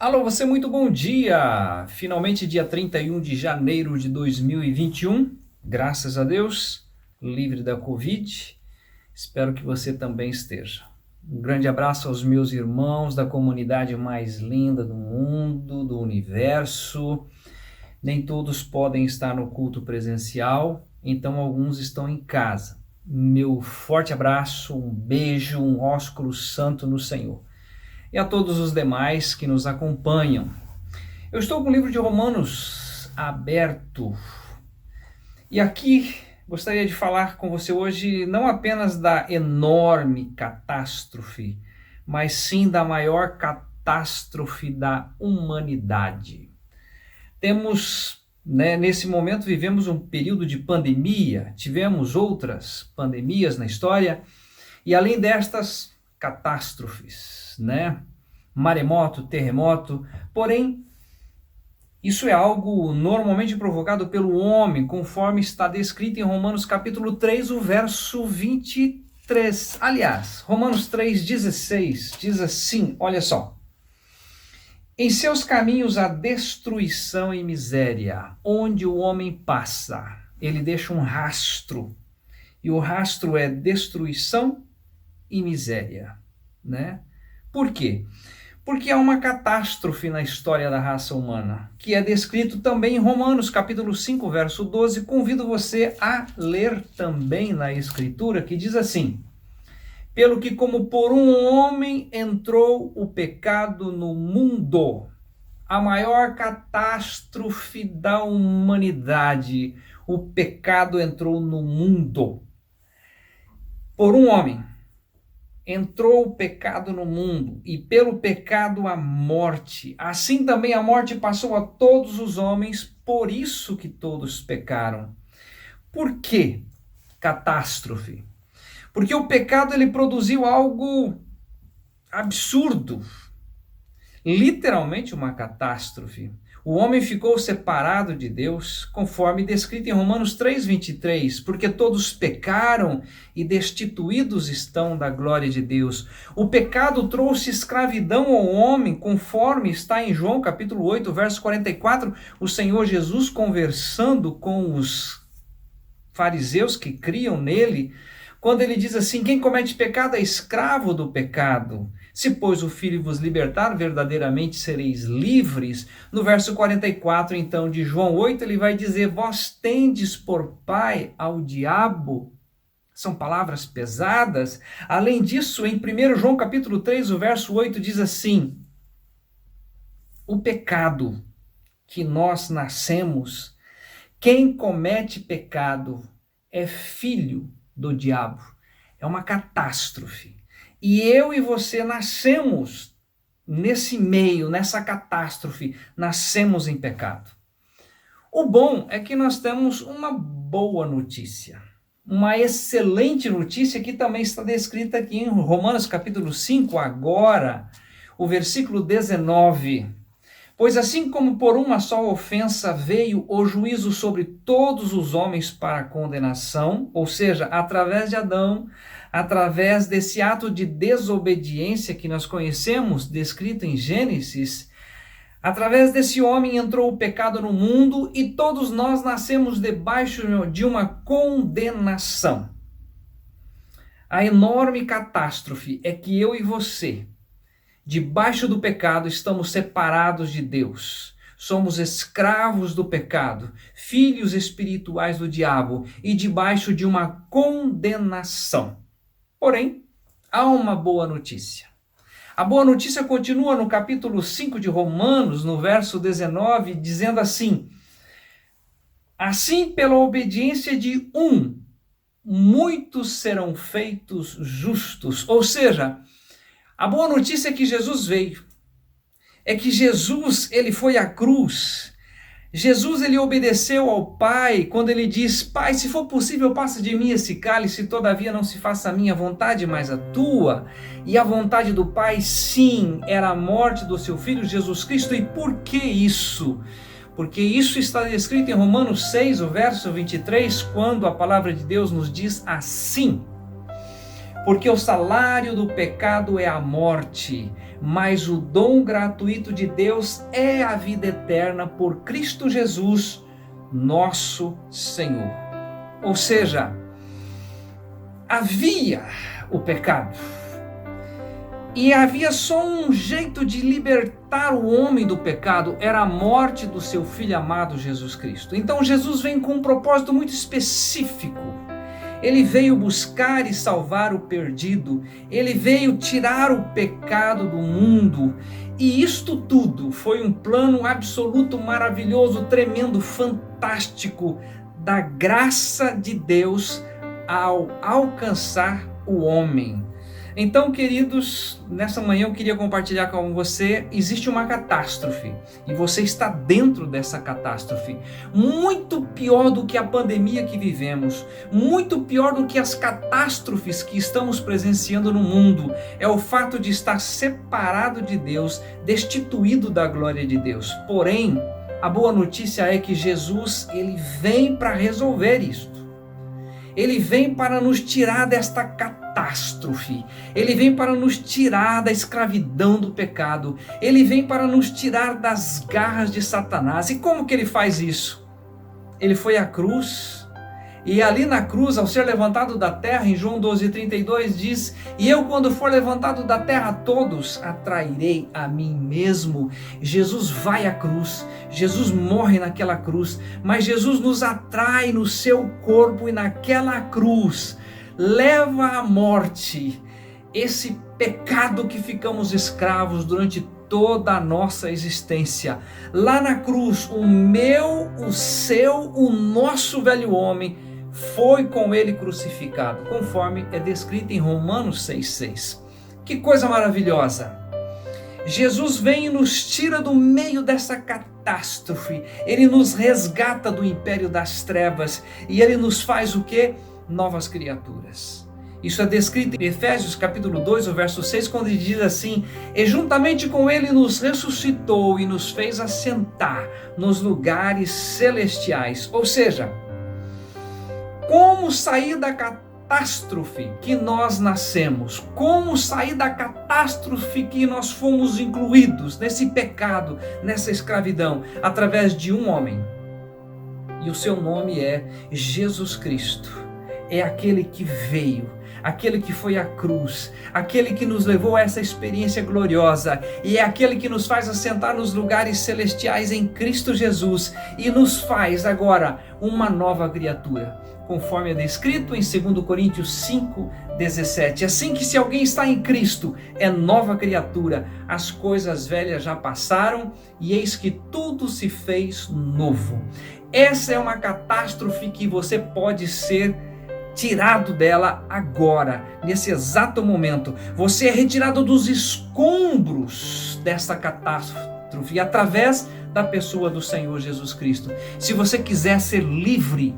Alô, você muito bom dia! Finalmente dia 31 de janeiro de 2021, graças a Deus, livre da Covid. Espero que você também esteja. Um grande abraço aos meus irmãos da comunidade mais linda do mundo, do universo. Nem todos podem estar no culto presencial, então alguns estão em casa. Meu forte abraço, um beijo, um ósculo santo no Senhor. E a todos os demais que nos acompanham. Eu estou com o livro de Romanos aberto. E aqui gostaria de falar com você hoje não apenas da enorme catástrofe, mas sim da maior catástrofe da humanidade. Nesse momento vivemos um período de pandemia, tivemos outras pandemias na história, e além destas catástrofes, maremoto, terremoto, porém, isso é algo normalmente provocado pelo homem, conforme está descrito em Romanos capítulo 3, o verso 23. Aliás, Romanos 3,16 diz assim, olha só. Em seus caminhos há destruição e miséria, onde o homem passa, ele deixa um rastro, e o rastro é destruição e miséria, Por quê? Porque há uma catástrofe na história da raça humana, que é descrito também em Romanos, capítulo 5, verso 12. Convido você a ler também na Escritura, que diz assim: pelo que como por um homem entrou o pecado no mundo, a maior catástrofe da humanidade, o pecado entrou no mundo. Por um homem entrou o pecado no mundo, e pelo pecado a morte. Assim também a morte passou a todos os homens, por isso que todos pecaram. Por que catástrofe? Porque o pecado ele produziu algo absurdo, literalmente uma catástrofe. O homem ficou separado de Deus, conforme descrito em Romanos 3,23, porque todos pecaram e destituídos estão da glória de Deus. O pecado trouxe escravidão ao homem, conforme está em João capítulo 8, verso 44, o Senhor Jesus conversando com os fariseus que criam nele, quando ele diz assim: quem comete pecado é escravo do pecado. Se, pois, o Filho vos libertar, verdadeiramente sereis livres. No verso 44, então, de João 8, ele vai dizer: vós tendes por pai ao diabo. São palavras pesadas. Além disso, em 1 João capítulo 3, o verso 8 diz assim: o pecado que nós nascemos, quem comete pecado é filho do diabo. É uma catástrofe. E eu e você nascemos nesse meio, nessa catástrofe, nascemos em pecado. O bom é que nós temos uma boa notícia, uma excelente notícia que também está descrita aqui em Romanos capítulo 5, agora, o versículo 19. Pois assim como por uma só ofensa veio o juízo sobre todos os homens para condenação, ou seja, através de Adão, através desse ato de desobediência que nós conhecemos, descrito em Gênesis, através desse homem entrou o pecado no mundo e todos nós nascemos debaixo de uma condenação. A enorme catástrofe é que eu e você, debaixo do pecado, estamos separados de Deus. Somos escravos do pecado, filhos espirituais do diabo e debaixo de uma condenação. Porém, há uma boa notícia. A boa notícia continua no capítulo 5 de Romanos, no verso 19, dizendo assim: assim, pela obediência de um, muitos serão feitos justos. Ou seja, a boa notícia é que Jesus veio. É que Jesus, ele foi à cruz. Jesus, ele obedeceu ao Pai quando ele diz: Pai, se for possível, passa de mim esse cálice, todavia não se faça a minha vontade, mas a tua. E a vontade do Pai, sim, era a morte do seu Filho Jesus Cristo. E por que isso? Porque isso está descrito em Romanos 6, o verso 23, quando a palavra de Deus nos diz assim: Porque o salário do pecado é a morte, mas o dom gratuito de Deus é a vida eterna por Cristo Jesus, nosso Senhor. Ou seja, havia o pecado, e havia só um jeito de libertar o homem do pecado, era a morte do seu Filho amado Jesus Cristo. Então Jesus vem com um propósito muito específico. Ele veio buscar e salvar o perdido, ele veio tirar o pecado do mundo, e isto tudo foi um plano absoluto, maravilhoso, tremendo, fantástico, da graça de Deus ao alcançar o homem. Então, queridos, nessa manhã eu queria compartilhar com você, existe uma catástrofe, e você está dentro dessa catástrofe, muito pior do que a pandemia que vivemos, muito pior do que as catástrofes que estamos presenciando no mundo, é o fato de estar separado de Deus, destituído da glória de Deus. Porém, a boa notícia é que Jesus, ele vem para resolver isto. Ele vem para nos tirar desta catástrofe. Ele vem para nos tirar da escravidão do pecado. Ele vem para nos tirar das garras de Satanás. E como que ele faz isso? Ele foi à cruz. E ali na cruz, ao ser levantado da terra, em João 12:32 diz: e eu, quando for levantado da terra, todos atrairei a mim mesmo. Jesus vai à cruz, Jesus morre naquela cruz, mas Jesus nos atrai no seu corpo, e naquela cruz leva à morte esse pecado que ficamos escravos durante toda a nossa existência. Lá na cruz, o meu, o seu, o nosso velho homem foi com ele crucificado, conforme é descrito em Romanos 6,6. Que coisa maravilhosa! Jesus vem e nos tira do meio dessa catástrofe, ele nos resgata do império das trevas, e ele nos faz o quê? Novas criaturas. Isso é descrito em Efésios capítulo 2, o verso 6, quando ele diz assim: e juntamente com ele nos ressuscitou e nos fez assentar nos lugares celestiais. Ou seja, como sair da catástrofe que nós nascemos, como sair da catástrofe que nós fomos incluídos, nesse pecado, nessa escravidão, através de um homem. E o seu nome é Jesus Cristo. É aquele que veio, aquele que foi à cruz, aquele que nos levou a essa experiência gloriosa, e é aquele que nos faz assentar nos lugares celestiais em Cristo Jesus, e nos faz agora uma nova criatura, conforme é descrito em 2 Coríntios 5:17. Assim que se alguém está em Cristo, é nova criatura, as coisas velhas já passaram, e eis que tudo se fez novo. Essa é uma catástrofe que você pode ser tirado dela agora, nesse exato momento. Você é retirado dos escombros dessa catástrofe através da pessoa do Senhor Jesus Cristo. Se você quiser ser livre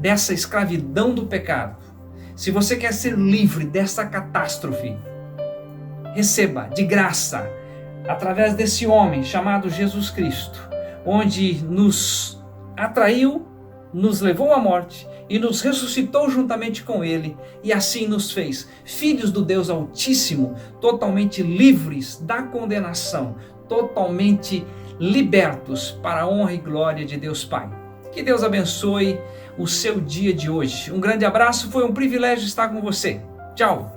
dessa escravidão do pecado, se você quer ser livre dessa catástrofe, receba de graça, através desse homem chamado Jesus Cristo, onde nos atraiu, nos levou à morte e nos ressuscitou juntamente com ele, e assim nos fez filhos do Deus Altíssimo, totalmente livres da condenação, totalmente libertos para a honra e glória de Deus Pai. Que Deus abençoe o seu dia de hoje. Um grande abraço, foi um privilégio estar com você. Tchau!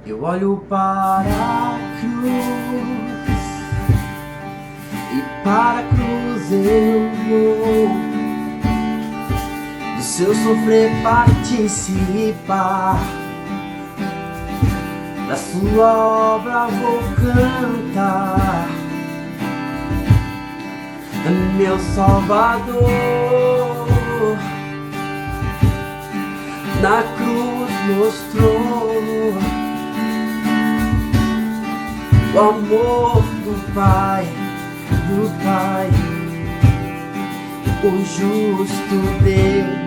Eu olho para a cruz e para a cruz eu vou, do seu sofrer participar, da sua obra vou cantar. Meu Salvador na cruz mostrou o amor do Pai do Pai, o justo Deus.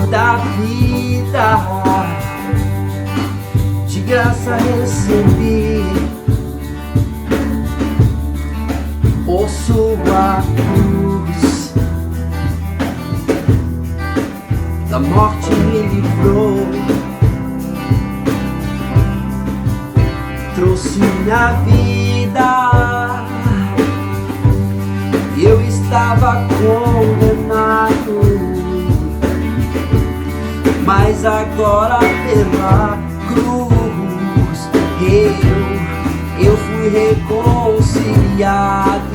Da vida, de graça recebi, por sua cruz, da morte me livrou, trouxe minha vida. Eu estava condenado, mas agora pela cruz eu fui reconciliado.